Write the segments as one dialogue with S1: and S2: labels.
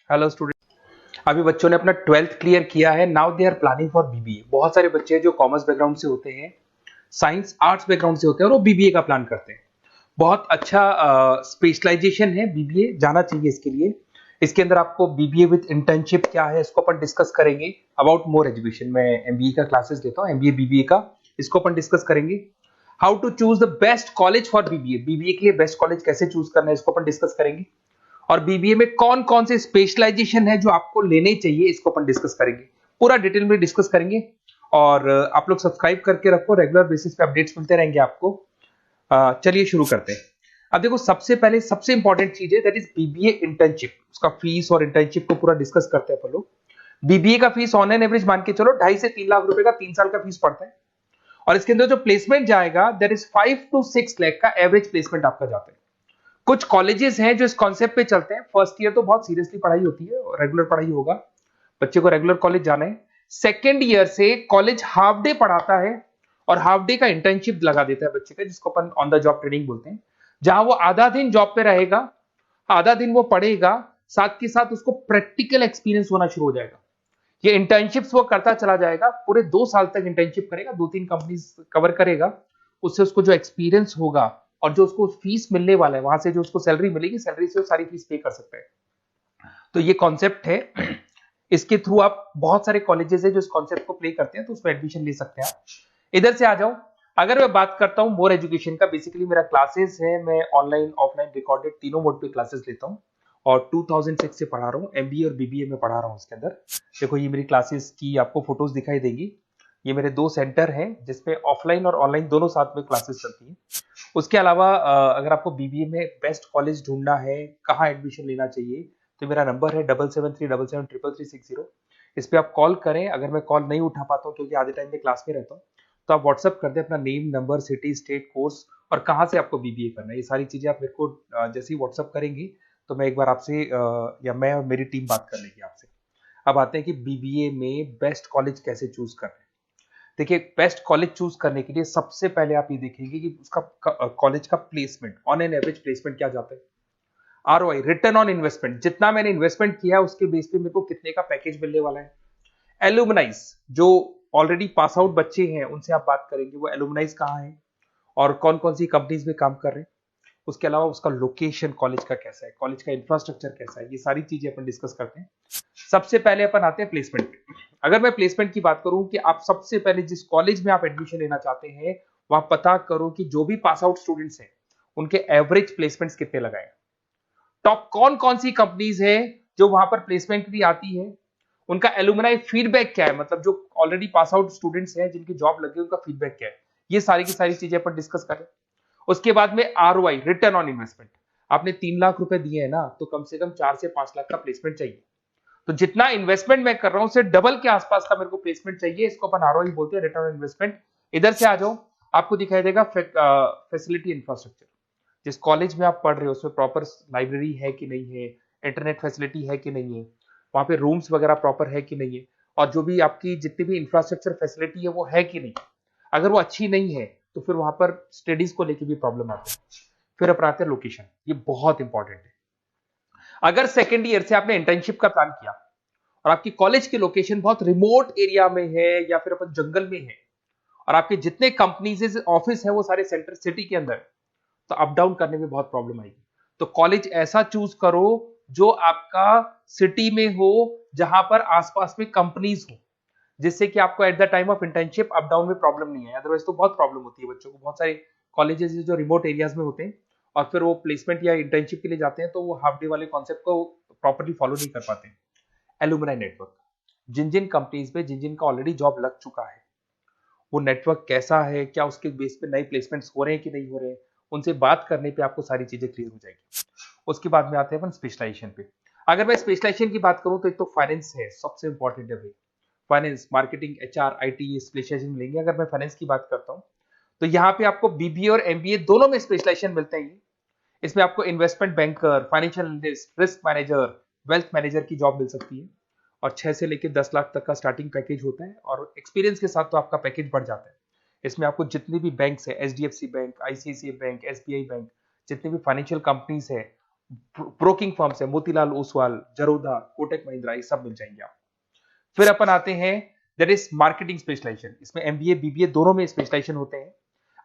S1: Hello student. अभी बच्चों ने अपना 12th क्लियर किया है। Now they are planning for BBA. बहुत सारे बच्चे जो कॉमर्स बैकग्राउंड से होते हैं, साइंस आर्ट्स बैकग्राउंड से होते हैं और वो बीबीए का प्लान करते हैं। बहुत अच्छा स्पेशलाइजेशन है बीबीए, जाना चाहिए इसके लिए। इसके अंदर आपको बीबीए विद इंटर्नशिप क्या है इसको अपन डिस्कस करेंगे। अबाउट मोर एजुकेशन, मैं एमबीए का क्लासेस लेता हूँ, एमबीए बीबीए का, इसको अपन डिस्कस करेंगे। How to choose the best college for BBA, BBA के लिए बेस्ट कॉलेज कैसे चूज करना है इसको अपन डिस्कस करेंगे। और बीबीए में कौन कौन से स्पेशलाइजेशन है जो आपको लेने चाहिए इसको अपन डिस्कस करेंगे, पूरा डिटेल में डिस्कस करेंगे। और आप लोग सब्सक्राइब करके रखो, रेगुलर बेसिस पे अपडेट्स मिलते रहेंगे आपको। चलिए शुरू करते हैं। अब देखो, सबसे पहले सबसे इंपॉर्टेंट चीज है दैट इज बीबीए इंटर्नशिप। उसका फीस और इंटर्नशिप को पूरा डिस्कस करते हैं अपन लोग। बीबीए का फीस ऑन एन एवरेज मान के चलो 2.5 से 3 लाख रुपए का 3 साल का फीस पड़ता है। और इसके अंदर जो प्लेसमेंट जाएगा दैट इज 5 to 6 लाख का एवरेज प्लेसमेंट आपका जाता है। कुछ कॉलेजेस हैं जो इस कॉन्सेप्ट पे चलते हैं। फर्स्ट ईयर तो बहुत सीरियसली पढ़ाई होती है, रेगुलर पढ़ाई होगा, बच्चे को रेगुलर कॉलेज जाना है। सेकेंड ईयर से कॉलेज हाफ डे पढ़ाता है और हाफ डे का इंटर्नशिप लगा देता है बच्चे का, जिसको अपन ऑन द जॉब ट्रेनिंग बोलते हैं, जहां वो आधा दिन जॉब पे रहेगा, आधा दिन वो पढ़ेगा, साथ के साथ उसको प्रैक्टिकल एक्सपीरियंस होना शुरू हो जाएगा। ये इंटर्नशिप्स वो करता चला जाएगा, पूरे 2 साल तक इंटर्नशिप करेगा, 2-3 कंपनीज कवर करेगा। उससे उसको जो एक्सपीरियंस होगा और जो उसको फीस मिलने वाला है, वहां से जो उसको सैलरी मिलेगी, सैलरी से वो सारी फीस पे कर सकता है। तो ये कॉन्सेप्ट है। इसके थ्रू आप, बहुत सारे कॉलेजेस है जो इस कॉन्सेप्ट को प्ले करते हैं, तो उसमें एडमिशन ले सकते हैं आप। इधर से आ जाओ। अगर मैं बात करता हूं मोर एजुकेशन का, बेसिकली मेरा क्लासेस है, मैं ऑनलाइन ऑफलाइन रिकॉर्डेड तीनों मोड पे क्लासेस लेता हूं और 2006 से पढ़ा रहा हूं। एमबीए और बीबीए में पढ़ा रहा हूं। इसके अंदर देखो, ये मेरी क्लासेस की आपको फोटोज दिखाई देंगी। ये मेरे 2 सेंटर हैं जिसपे ऑफलाइन और ऑनलाइन दोनों साथ में क्लासेस चलती हैं। उसके अलावा अगर आपको बीबीए में बेस्ट कॉलेज ढूंढना है, कहाँ एडमिशन लेना चाहिए, तो मेरा नंबर है 7737733360। इस पे आप कॉल करें। अगर मैं कॉल नहीं उठा पाता हूँ क्योंकि आधे टाइम में क्लास में रहता हूँ, तो आप व्हाट्सअप कर दें अपना name, number, city, state, course और कहाँ से आपको बीबीए करना है। ये सारी चीजें आप मेरे को जैसे ही व्हाट्सअप करेंगी तो मैं एक बार आपसे या मैं और मेरी टीम बात कर लेगी आपसे। अब आते हैं कि बीबीए में बेस्ट कॉलेज कैसे चूज करना है। देखिए, बेस्ट कॉलेज चूज करने के लिए सबसे पहले आप ये देखेंगे कि उसका कॉलेज का placement, on an average placement क्या जाता है। आरओआई, रिटर्न ऑन इन्वेस्टमेंट, जितना मैंने इन्वेस्टमेंट किया है उसके बेस पे मेरे को कितने का पैकेज मिलने वाला है। एलुमनाइज, जो ऑलरेडी पास आउट बच्चे हैं उनसे आप बात करेंगे, वो एलुमनाइज कहाँ है और कौन कौन सी कंपनीज में काम कर रहे हैं। उसके अलावा उसका लोकेशन कॉलेज का कैसा है, कॉलेज का इंफ्रास्ट्रक्चर कैसा है, ये सारी चीजें अपन डिस्कस करते हैं। सबसे पहले अपन आते हैं प्लेसमेंट पे। अगर मैं प्लेसमेंट की बात करूं कि आप सबसे पहले जिस कॉलेज में आप एडमिशन लेना चाहते हैं, वहां पता करो कि जो भी पास आउट स्टूडेंट्स हैं उनके एवरेज प्लेसमेंट्स कितने लगाए। टॉप कौन कौन सी कंपनीज है जो वहां पर प्लेसमेंट भी आती है, उनका एलुमनाई फीडबैक क्या है, मतलब जो ऑलरेडी पास आउट स्टूडेंट्स हैं जिनकी जॉब लगी उनका फीडबैक क्या है। ये सारी की सारी चीजें अपन डिस्कस करें। उसके बाद में आरओआई, रिटर्न ऑन इन्वेस्टमेंट। आपने 3 लाख रुपए दिए हैं ना, तो कम से कम 4 से 5 लाख का प्लेसमेंट चाहिए। तो जितना इन्वेस्टमेंट मैं कर रहा हूं उससे डबल के आसपास का मेरे को प्लेसमेंट चाहिए। इसको अपन आरओआई बोलते हैं, रिटर्न ऑन इन्वेस्टमेंट। इधर से आ जाओ, आपको दिखाई देगा फैसिलिटी इंफ्रास्ट्रक्चर। जिस कॉलेज में आप पढ़ रहे हो उसमें प्रॉपर लाइब्रेरी है कि नहीं है, इंटरनेट फैसिलिटी है कि नहीं है, वहां पे रूम्स वगैरह प्रॉपर है कि नहीं है, और जो भी आपकी जितनी भी इंफ्रास्ट्रक्चर फैसिलिटी है वो है कि नहीं। अगर वो अच्छी नहीं है तो फिर वहां पर स्टडीज को लेके भी प्रॉब्लम आती है। फिर अपनाते हैं लोकेशन, ये बहुत इंपॉर्टेंट है। अगर सेकेंड ईयर से आपने इंटर्नशिप का प्लान किया और आपकी कॉलेज की लोकेशन बहुत रिमोट एरिया में है या फिर अपन जंगल में है और आपके जितने कंपनीज ऑफिस है वो सारे सेंटर सिटी के अंदर, तो अप डाउन करने में बहुत प्रॉब्लम आएगी। तो कॉलेज ऐसा चूज करो जो आपका सिटी में हो, जहां पर आसपास में कंपनीज हो, जिससे कि आपको at the time of internship up down में प्रॉब्लम नहीं है। अदरवाइज तो बहुत प्रॉब्लम होती है बच्चों को। बहुत सारे कॉलेजेस जो रिमोट एरियाज में होते हैं और फिर वो प्लेसमेंट या इंटर्नशिप के लिए जाते हैं तो वो हाफ डे वाले कॉन्सेप्ट को प्रॉपरली फॉलो नहीं कर पाते। एलुमनाई नेटवर्क, जिन जिन कंपनीज में जिन जिन का ऑलरेडी जॉब लग चुका है, वो नेटवर्क कैसा है, क्या उसके बेस पे नए प्लेसमेंट्स हो रहे हैं कि नहीं हो रहे हैं, उनसे बात करने पे आपको सारी चीजें क्लियर हो जाएगी। उसके बाद में आते हैं अपन स्पेशलाइजेशन पे। अगर मैं स्पेशलाइजेशन की बात करूं तो एक तो फाइनेंस है, सबसे इंपॉर्टेंट है भाई। Finance, marketing, HR, IT specialisation मिलेंगे। अगर मैं फाइनेंस की बात करता हूं तो यहाँ पे आपको बीबीए और एमबीए दोनों में स्पेशलाइजेशन मिलते हैं। इसमें आपको investment banker, financial analyst, risk manager, wealth manager की जॉब मिल सकती है और 6 से लेकर 10 लाख तक का स्टार्टिंग पैकेज होता है और एक्सपीरियंस के साथ तो आपका पैकेज बढ़ जाता है। इसमें आपको जितनी भी बैंक्स है, HDFC bank, ICICI bank, SBI bank, जितनी भी फाइनेंशियल कंपनीज है ब्रोकिंग फर्म्स है, मोतीलाल ओसवाल, जरोधा, कोटक महिंद्रा, ये सब मिल जाएंगे आप। फिर अपन आते हैं दैट इज मार्केटिंग स्पेशलाइजेशन। इसमें एमबीए बीबीए दोनों में स्पेशलाइजेशन होते हैं।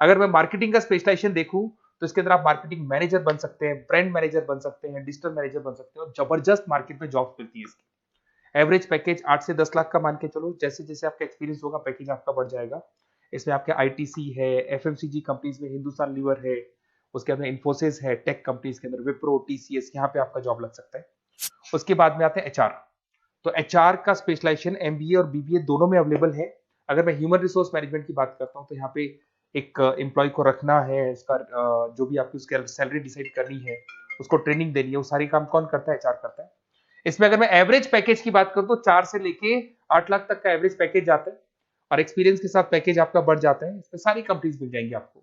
S1: अगर मैं मार्केटिंग का स्पेशलाइजेशन देखूं तो इसके अंदर आप मार्केटिंग मैनेजर बन सकते हैं, ब्रांड मैनेजर बन सकते हैं, डिजिटल मैनेजर बन सकते हैं, और जबरदस्त मार्केट में जॉब मिलती है इसकी। एवरेज पैकेज 8 से 10 लाख का मान के चलो। जैसे जैसे आपका एक्सपीरियंस होगा पैकेज आपका बढ़ जाएगा। इसमें आपके आईटीसी है, एफएमसीजी कंपनीज में हिंदुस्तान लीवर है, उसके अंदर इन्फोसिस है, टेक कंपनीज के अंदर विप्रो, टीसीएस, यहाँ पे आपका जॉब लग सकता है। उसके बाद में आते हैं एचआर। तो एचआर का स्पेशलाइजेशन एमबीए और बीबीए दोनों में अवेलेबल है। अगर मैं ह्यूमन रिसोर्स मैनेजमेंट की बात करता हूँ तो यहाँ पे एक एम्प्लॉय को रखना है, उसका जो भी आपकी उसकी सैलरी डिसाइड करनी है, उसको ट्रेनिंग देनी है, वो सारी काम कौन करता है? एचआर करता है। इसमें अगर मैं एवरेज पैकेज की बात करूं तो 4 से लेके 8 लाख तक का एवरेज पैकेज जाता है, और एक्सपीरियंस के साथ पैकेज आपका बढ़ जाता है। इसमें सारी कंपनीज मिल जाएंगी आपको,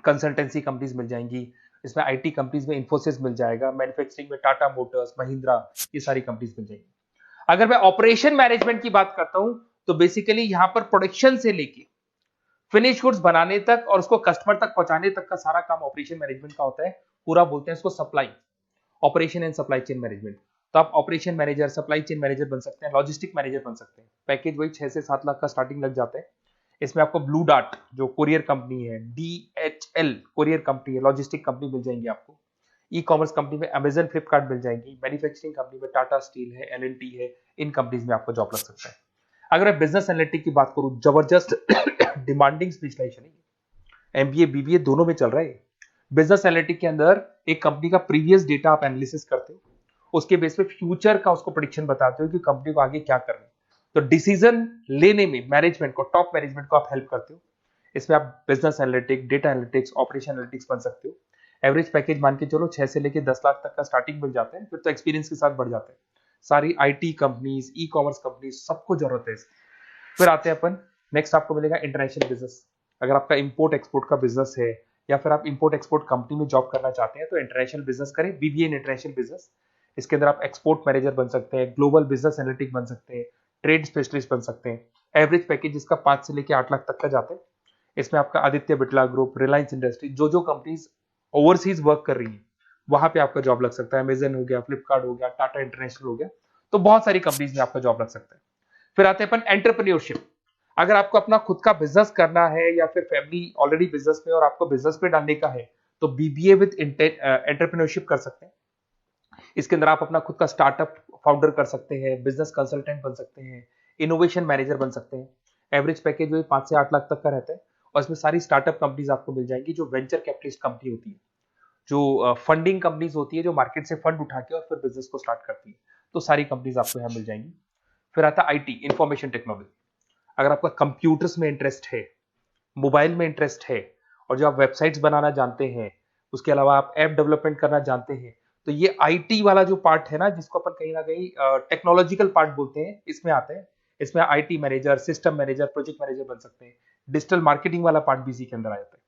S1: कंसल्टेंसी कंपनीज मिल जाएंगी, इसमें आईटी कंपनीज में इन्फोसिस मिल जाएगा, मैन्युफैक्चरिंग में टाटा मोटर्स, महिंद्रा, ये सारी कंपनीज मिल जाएंगी। अगर मैं ऑपरेशन मैनेजमेंट की बात करता हूं तो बेसिकली यहां पर प्रोडक्शन से लेके फिनिश गुड्स बनाने तक और उसको कस्टमर तक पहुंचाने तक का सारा काम ऑपरेशन मैनेजमेंट का होता है। पूरा बोलते हैं इसको supply, operation and supply chain management. तो आप operation manager, supply chain manager बन सकते हैं, लॉजिस्टिक मैनेजर बन सकते हैं। पैकेज वही 6 से 7 लाख का स्टार्टिंग लग जाता है। इसमें आपको ब्लू डार्ट जो कोरियर कंपनी है, डीएचएल कोरियर कंपनी है, लॉजिस्टिक कंपनी मिल जाएंगी आपको। ई कॉमर्स कंपनी में अमेजन, फ्लिपकार्ट मिल जाएंगी। मैन्युफैक्चरिंग कंपनी में टाटा स्टील है, एलएनटी है, इन कंपनीज में आपको जॉब लग सकता है। अगर मैं बिजनेस एनालिटिक की बात करूं, जबरदस्त डिमांडिंग स्पेशलाइजेशन है, एमबीए बीबीए दोनों में चल रहा है। बिजनेस एनालिटिक के अंदर एक कंपनी का प्रीवियस डेटा आप एनालिसिस करते हो, उसके बेस पे फ्यूचर का उसको प्रेडिक्शन बताते हो कि कंपनी को आगे क्या करना है। तो डिसीजन लेने में मैनेजमेंट को, टॉप मैनेजमेंट को आप हेल्प करते हो। इसमें आप business analytic, data analytics, operation analytics बन सकते हो। एवरेज पैकेज मान के चलो 6 से लेके 10 लाख तक का स्टार्टिंग मिल जाता है, फिर तो एक्सपीरियंस के साथ बढ़ जाता है। सारी IT companies, e commerce companies, सबको जरूरत है। फिर आते हैं अपन, नेक्स्ट आपको मिलेगा इंटरनेशनल बिजनेस। अगर आपका इंपोर्ट एक्सपोर्ट का बिजनेस है या फिर आप इंपोर्ट एक्सपोर्ट कंपनी में जॉब करना चाहते हैं तो इंटरनेशनल बिजनेस करें, बीबीए इन इंटरनेशनल बिजनेस। इसके अंदर आप एक्सपोर्ट मैनेजर बन सकते हैं, ग्लोबल बिजनेस एनालिटिक बन सकते हैं, ट्रेड स्पेशलिस्ट बन सकते हैं। एवरेज पैकेज इसका 5 से लेकर 8 लाख तक का जाता है। इसमें आपका आदित्य बिरला ग्रुप, रिलायंस इंडस्ट्री, जो कंपनीज ओवरसीज वर्क कर रही है वहां पे आपका जॉब लग सकता है। अमेजन हो गया, फ्लिपकार्ट हो गया, टाटा इंटरनेशनल हो गया, तो बहुत सारी कंपनीज में आपका जॉब लग सकता है। फिर आते हैं अपन एंटरप्रेन्योरशिप। अगर आपको अपना खुद का बिजनेस करना है या फिर फैमिली ऑलरेडी बिजनेस में और आपको बिजनेस पे डालने का है तो बीबीए विद एंटरप्रेन्योरशिप कर सकते हैं। इसके अंदर आप अपना खुद का स्टार्टअप फाउंडर कर सकते हैं, बिजनेस कंसल्टेंट बन सकते हैं, इनोवेशन मैनेजर बन सकते हैं। एवरेज पैकेज वही 5 से 8 लाख तक का रहता है, और इसमें सारी स्टार्टअप कंपनीज आपको मिल जाएंगी जो वेंचर कैपिटलिस्ट कंपनी होती है, जो फंडिंग कंपनीज होती है, जो मार्केट से फंड उठा के और फिर बिजनेस को स्टार्ट करती है। तो सारी कंपनीज आपको यहाँ मिल जाएंगी। फिर आता है आईटी, इंफॉर्मेशन टेक्नोलॉजी। अगर आपका कंप्यूटर्स में इंटरेस्ट है, मोबाइल में इंटरेस्ट है, और जो आप वेबसाइट्स बनाना जानते हैं, उसके अलावा आप ऐप डेवलपमेंट करना जानते हैं, तो ये आईटी वाला जो पार्ट है ना, जिसको अपन कहीं ना कहीं टेक्नोलॉजिकल पार्ट बोलते हैं, इसमें आते हैं। इसमें IT manager, system manager, project manager बन सकते हैं। डिजिटल मार्केटिंग वाला पार्ट भी इसी के अंदर आ जाता है।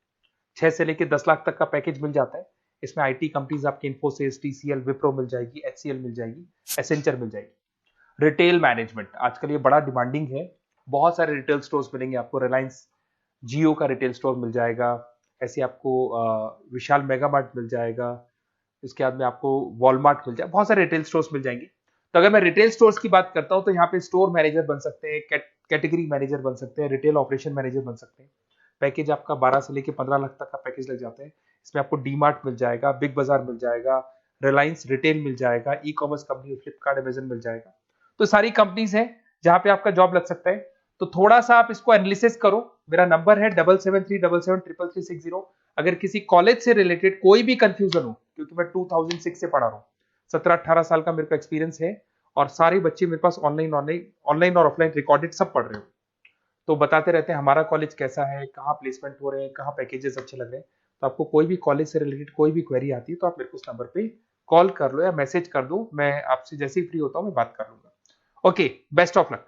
S1: 6 से लेकर 10 लाख तक का पैकेज मिल जाता है। इसमें आईटी कंपनीज आपकी इन्फोसिस, टीसीएल, विप्रो मिल जाएगी, एचसीएल मिल जाएगी, एसेंचर मिल जाएगी। रिटेल मैनेजमेंट आजकल ये बड़ा डिमांडिंग है। बहुत सारे रिटेल स्टोर्स मिलेंगे आपको। रिलायंस जियो का रिटेल स्टोर मिल जाएगा, ऐसे आपको विशाल मेगा मार्ट मिल जाएगा, इसके बाद में आपको वॉलमार्ट मिल जाएगा, बहुत सारे रिटेल स्टोर्स मिल जाएंगे। तो अगर मैं रिटेल स्टोर्स की बात करता हूं तो यहाँ पे स्टोर मैनेजर बन सकते हैं, कैटेगरी मैनेजर बन सकते हैं, रिटेल ऑपरेशन मैनेजर बन सकते हैं। पैकेज आपका 12 से लेकर 15 लाख तक का पैकेज लग जाता है। इसमें आपको डी मार्ट मिल जाएगा, बिग बाजार मिल जाएगा, रिलायंस रिटेल मिल जाएगा, e commerce company Flipkart, Amazon मिल जाएगा। तो सारी कंपनीज है जहां पे आपका जॉब लग सकता है। तो थोड़ा सा आप इसको एनालिसिस करो। मेरा नंबर है 7737733360। अगर किसी कॉलेज से रिलेटेड कोई भी कंफ्यूजन हो, क्योंकि मैं 2006 से पढ़ा रहा हूँ, 17-18 साल का मेरे को एक्सपीरियंस है, और सारे बच्चे मेरे पास ऑनलाइन और ऑफलाइन रिकॉर्डेड सब पढ़ रहे हो, तो बताते रहते हैं हमारा कॉलेज कैसा है, कहाँ प्लेसमेंट हो रहे हैं, कहाँ पैकेजेस अच्छे लग रहे हैं। तो आपको कोई भी कॉलेज से रिलेटेड कोई भी क्वेरी आती है तो आप मेरे को उस नंबर पे कॉल कर लो या मैसेज कर दो, मैं आपसे जैसे ही फ्री होता हूँ मैं बात कर लूंगा। Okay, best of luck.